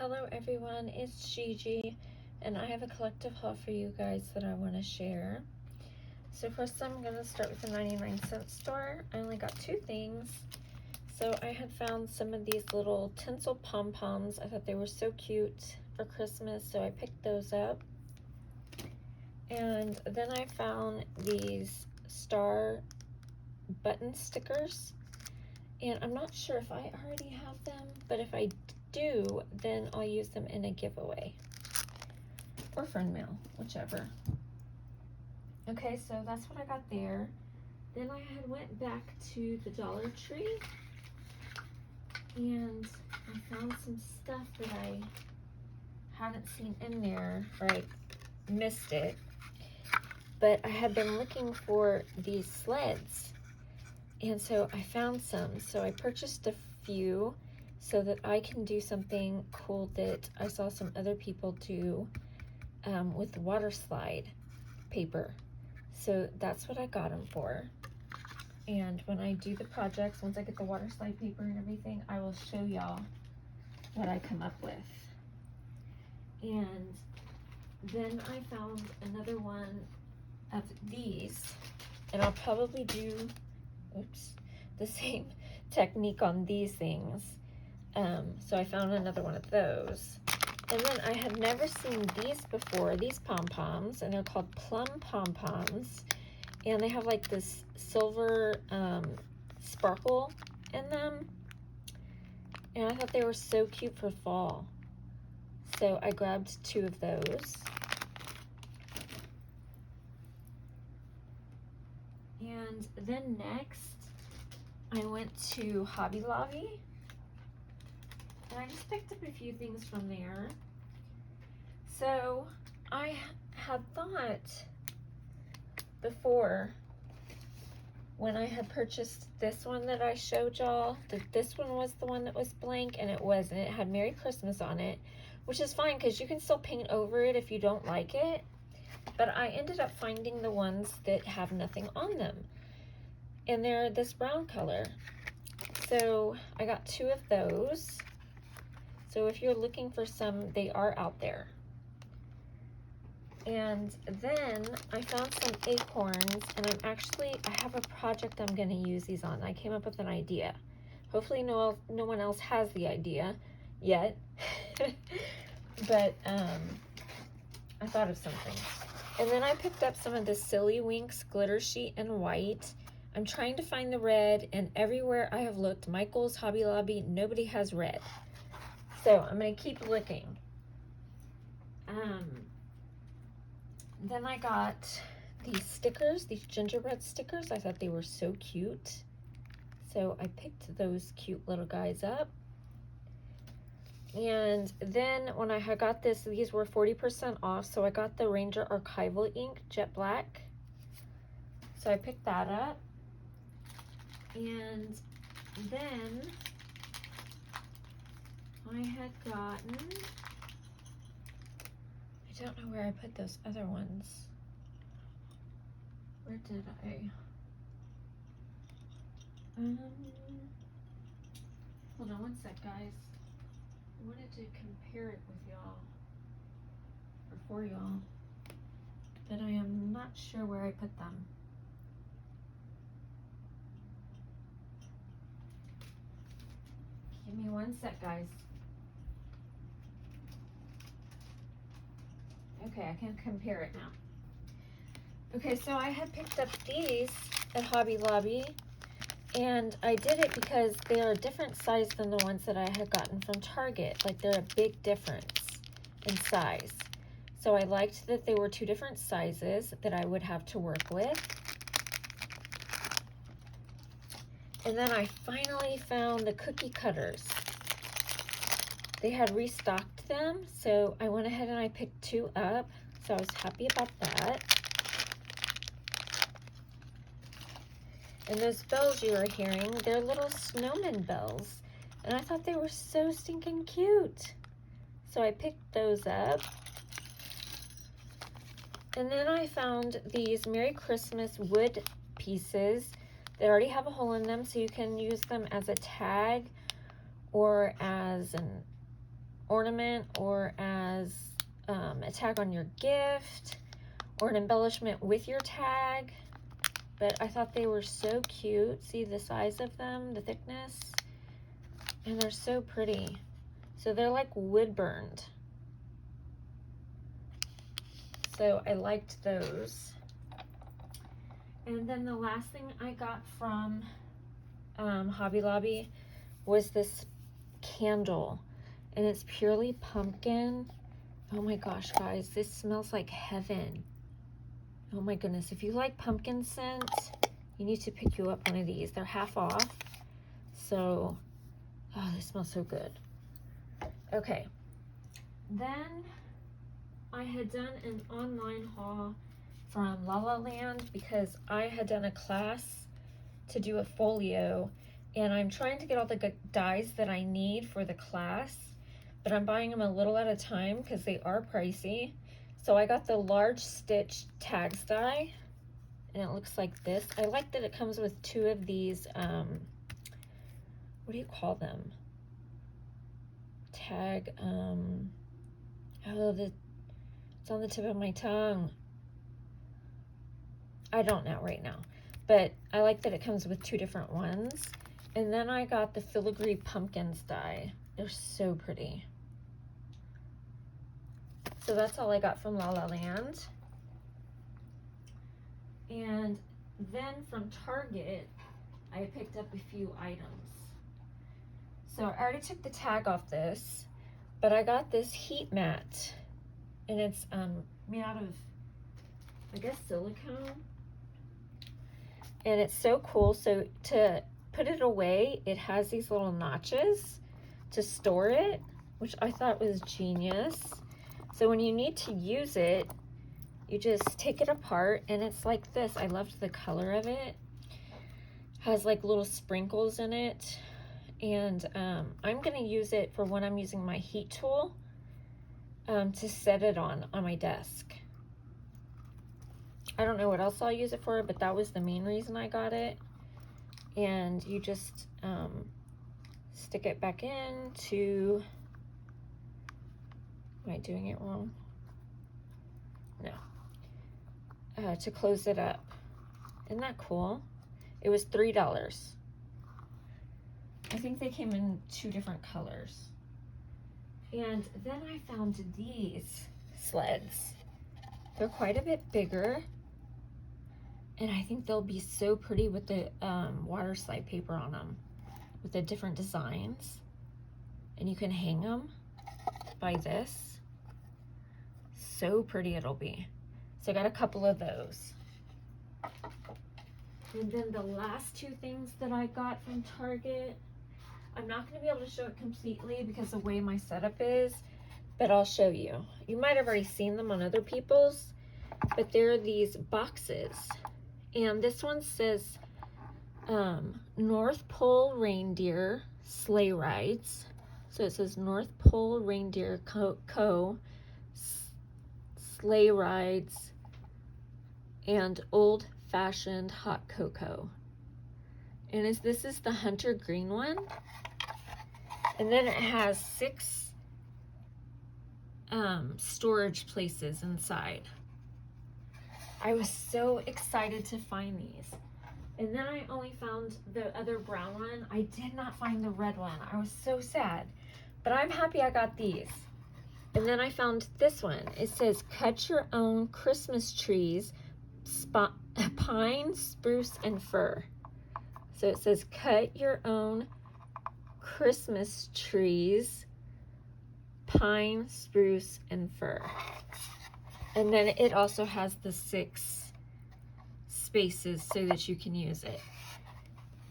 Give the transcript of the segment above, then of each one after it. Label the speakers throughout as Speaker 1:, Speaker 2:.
Speaker 1: Hello everyone, it's Gigi, and I have a collective haul for you guys that I want to share. So first I'm going to start with the 99-cent store. I only got two things. So I had found some of these little tinsel pom-poms. I thought they were so cute for Christmas, so I picked those up. And then I found these star button stickers. And I'm not sure if I already have them, but if I do, then I'll use them in a giveaway or friend mail, whichever. Okay, so that's what I got there. Then I had went back to the Dollar Tree and I found some stuff that I haven't seen in there, or I missed it. But I had been looking for these sleds, and so I found some. So I purchased a few so that I can do something cool that I saw some other people do with water slide paper. So that's what I got them for. And when I do the projects, once I get the water slide paper and everything, I will show y'all what I come up with. And then I found another one of these, and I'll probably do the same technique on these things. So I found another one of those. And then I had never seen these before, these pom-poms, and they're called plum pom-poms. And they have like this silver sparkle in them. And I thought they were so cute for fall. So I grabbed two of those. And then next, I went to Hobby Lobby. And I just picked up a few things from there. So I had thought before, when I had purchased this one that I showed y'all, that this one was the one that was blank, and it wasn't. It had Merry Christmas on it, which is fine because you can still paint over it if you don't like it. But I ended up finding the ones that have nothing on them, and they're this brown color. So I got two of those. So if you're looking for some, they are out there. And then I found some acorns, and I have a project I'm going to use these on. I came up with an idea. Hopefully no one else has the idea yet. But I thought of something. And then I picked up some of the Silly Winks glitter sheet in white. I'm trying to find the red, and everywhere I have looked, Michael's, Hobby Lobby, nobody has red. So I'm going to keep looking. Then I got these stickers, these gingerbread stickers. I thought they were so cute. So I picked those cute little guys up. And then when I had got this, these were 40% off. So I got the Ranger Archival ink, jet black. So I picked that up. And then I had gotten, I don't know where I put those other ones. Where did I? Hold on one sec, guys. I wanted to compare it with y'all, or for y'all, but I am not sure where I put them. Give me one sec, guys. Okay, I can compare it now. Okay, so I had picked up these at Hobby Lobby, and I did it because they are a different size than the ones that I had gotten from Target. Like, they're a big difference in size. So I liked that they were two different sizes that I would have to work with. And then I finally found the cookie cutters. They had restocked them, so I went ahead and I picked two up. So I was happy about that. And those bells you are hearing, they're little snowman bells. And I thought they were so stinking cute. So I picked those up. And then I found these Merry Christmas wood pieces that already have a hole in them, so you can use them as a tag or as an ornament or as a tag on your gift or an embellishment with your tag. But I thought they were so cute. See the size of them, the thickness, and they're so pretty. So they're like wood burned. So I liked those. And then the last thing I got from Hobby Lobby was this candle, and it's purely pumpkin. Oh my gosh, guys, this smells like heaven. Oh my goodness, if you like pumpkin scent, you need to pick you up one of these. They're half off. So, oh, they smell so good. Okay, then I had done an online haul from La La Land because I had done a class to do a folio, and I'm trying to get all the good dies that I need for the class, but I'm buying them a little at a time because they are pricey. So I got the large stitch tags die, and it looks like this. I like that it comes with two of these, what do you call them? Tag, it's on the tip of my tongue. I don't know right now, but I like that it comes with two different ones. And then I got the filigree pumpkins die. They're so pretty. So that's all I got from La La Land. And then from Target, I picked up a few items. So I already took the tag off this, but I got this heat mat, and it's made out of, I guess, silicone. And it's so cool. So to put it away, it has these little notches to store it, which I thought was genius. So when you need to use it, you just take it apart, and it's like this. I loved the color of it. Has like little sprinkles in it. And I'm gonna use it for when I'm using my heat tool to set it on my desk. I don't know what else I'll use it for, but that was the main reason I got it. And you just stick it back in to, am I doing it wrong? No. To close it up. Isn't that cool? It was $3. I think they came in two different colors. And then I found these sleds. They're quite a bit bigger, and I think they'll be so pretty with the water slide paper on them, with the different designs. And you can hang them by this. So pretty it'll be. So I got a couple of those. And then the last two things that I got from Target, I'm not going to be able to show it completely because of the way my setup is, but I'll show you. You might have already seen them on other people's, but they're these boxes. And this one says North Pole Reindeer Sleigh Rides. So it says North Pole Reindeer Co. Sleigh Rides and Old Fashioned Hot Cocoa. And this is the hunter green one. And then it has 6 storage places inside. I was so excited to find these. And then I only found the other brown one. I did not find the red one. I was so sad. But I'm happy I got these. And then I found this one. It says cut your own Christmas trees, pine, spruce, and fir. So it says cut your own Christmas trees, pine, spruce, and fir. And then it also has the 6 spaces so that you can use it.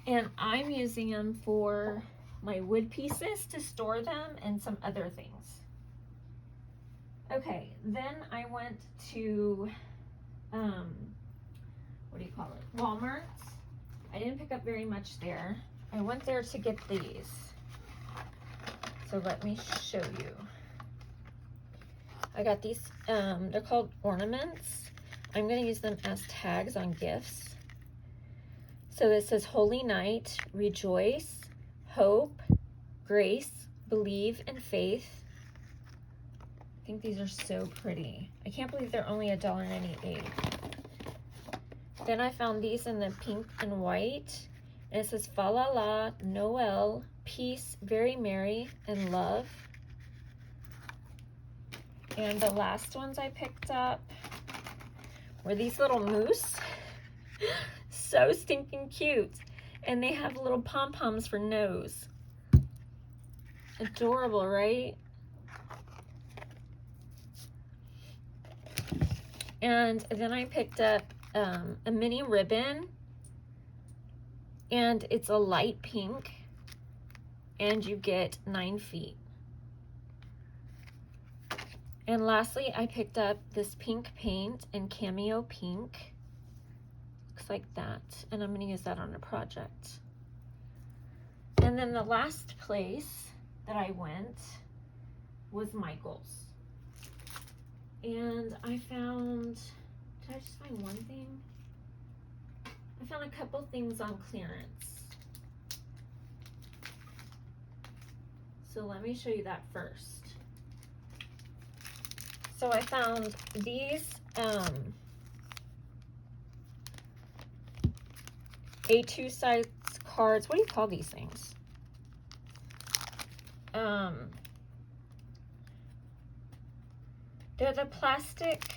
Speaker 1: And I'm using them for my wood pieces to store them and some other things. Okay, then I went to, what do you call it? Walmart's. I didn't pick up very much there. I went there to get these. So let me show you. I got these, they're called ornaments. I'm gonna use them as tags on gifts. So this says Holy Night, Rejoice, Hope, Grace, Believe, and Faith. I think these are so pretty. I can't believe they're only $1.98. Then I found these in the pink and white. And it says, Fa la la, Noel, peace, very merry, and love. And the last ones I picked up were these little moose. So stinking cute. And they have little pom-poms for nose. Adorable, right? And then I picked up a mini ribbon. And it's a light pink. And you get 9 feet. And lastly, I picked up this pink paint in Cameo Pink. Looks like that. And I'm going to use that on a project. And then the last place that I went was Michael's. And I found, did I just find one thing? I found a couple things on clearance. So let me show you that first. So I found these A2 size cards. What do you call these things? They're the plastic.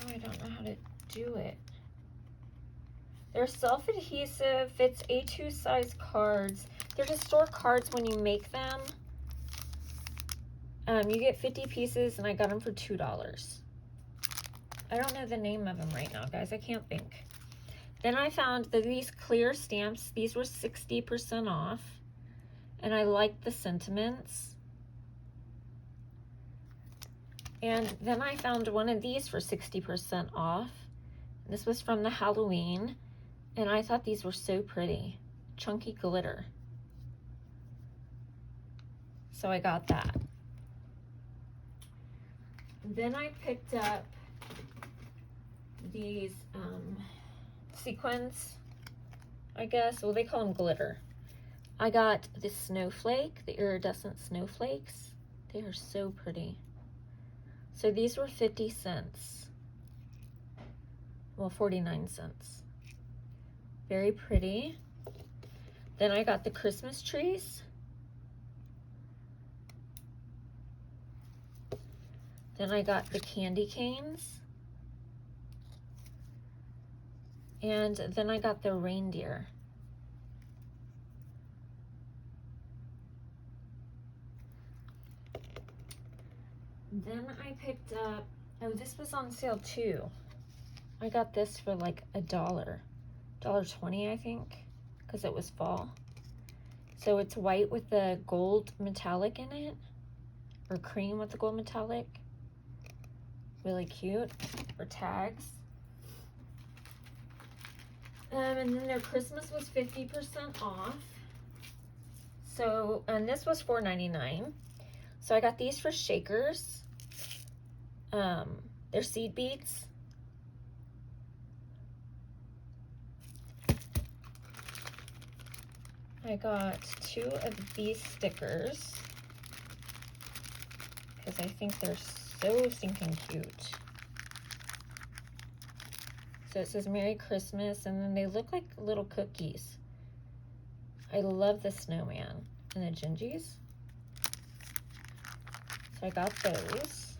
Speaker 1: Oh, I don't know how to do it. They're self-adhesive. It's A2 size cards. They're to store cards when you make them. You get 50 pieces, and I got them for $2. I don't know the name of them right now, guys. I can't think. Then I found these clear stamps. These were 60% off, and I liked the sentiments. And then I found one of these for 60% off. This was from the Halloween, and I thought these were so pretty. Chunky glitter. So I got that. Then I picked up these sequins, I guess. Well, they call them glitter. I got this snowflake, the iridescent snowflakes. They are so pretty. So these were 50 cents. Well, 49 cents. Very pretty. Then I got the Christmas trees. Then I got the candy canes. And then I got the reindeer. Then I picked up, oh, this was on sale too. I got this for like $1.20, I think, because it was fall. So it's white with the gold metallic in it, or cream with the gold metallic. Really cute for tags. And then their Christmas was 50% off. So, and this was $4.99. So I got these for shakers. They're seed beads. I got 2 of these stickers because I think they're so stinking cute. So it says Merry Christmas, and then they look like little cookies. I love the snowman and the Gingies. So I got those.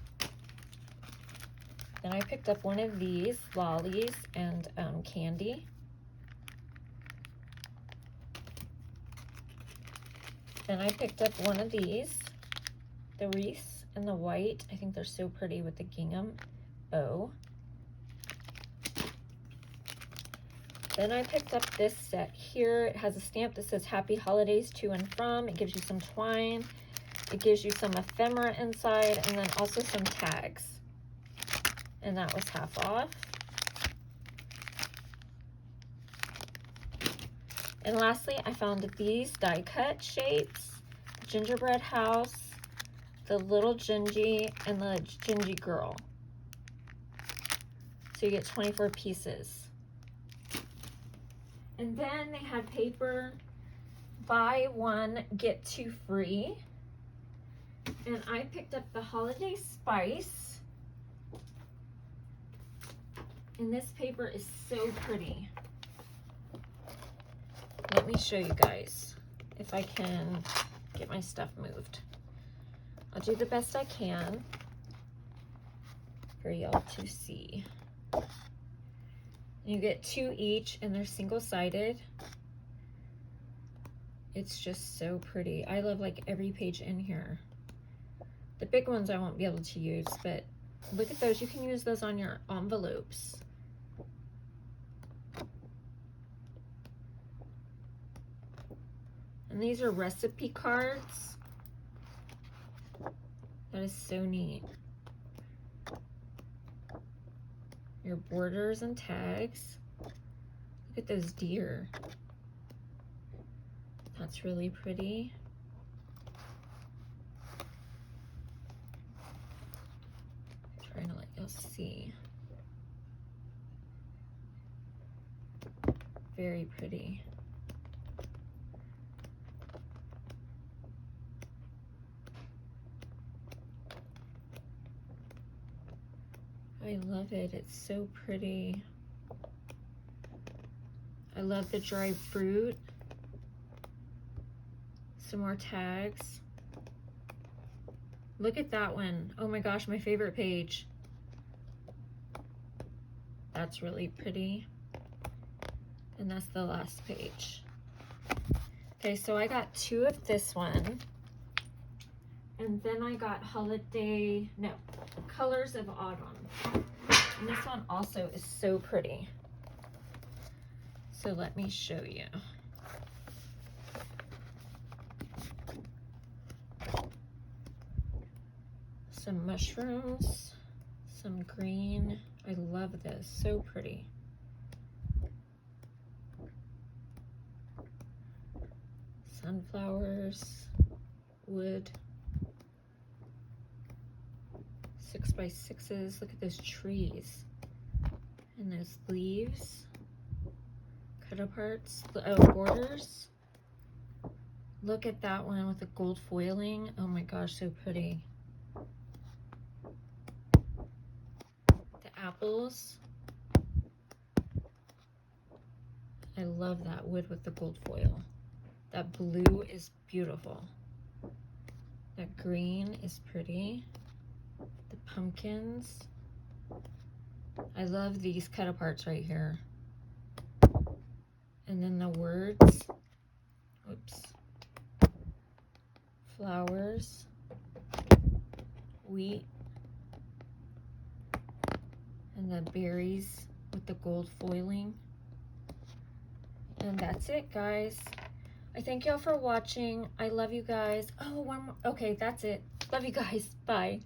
Speaker 1: Then I picked up one of these, lollies and candy. Then I picked up one of these, the wreaths in the white. I think they're so pretty with the gingham bow. Then I picked up this set here. It has a stamp that says Happy Holidays to and from. It gives you some twine. It gives you some ephemera inside, and then also some tags. And that was half off. And lastly, I found these die cut shapes. Gingerbread house, the little Gingy, and the Gingy girl. So you get 24 pieces. And then they had paper, buy one, get 2 free. And I picked up the Holiday Spice. And this paper is so pretty. Let me show you guys if I can get my stuff moved. I'll do the best I can for y'all to see. You get 2 each and they're single-sided. It's just so pretty. I love like every page in here. The big ones I won't be able to use, but look at those. You can use those on your envelopes. And these are recipe cards. That is so neat. Your borders and tags. Look at those deer. That's really pretty. Trying to let y'all see. Very pretty. I love it. It's so pretty. I love the dried fruit. Some more tags. Look at that one. Oh my gosh, my favorite page. That's really pretty. And that's the last page. Okay, so I got 2 of this one. And then I got Colors of Autumn. And this one also is so pretty. So let me show you. Some mushrooms, some green. I love this, so pretty. Sunflowers, wood, 6x6s. Look at those trees and those leaves, cut aparts, borders. Look at that one with the gold foiling. Oh my gosh, so pretty. The apples. I love that wood with the gold foil. That blue is beautiful. That green is pretty. The pumpkins. I love these cut aparts right here. And then the words. Oops. Flowers. Wheat. And the berries with the gold foiling. And that's it, guys. I thank y'all for watching. I love you guys. Oh, one more. Okay, that's it. Love you guys. Bye.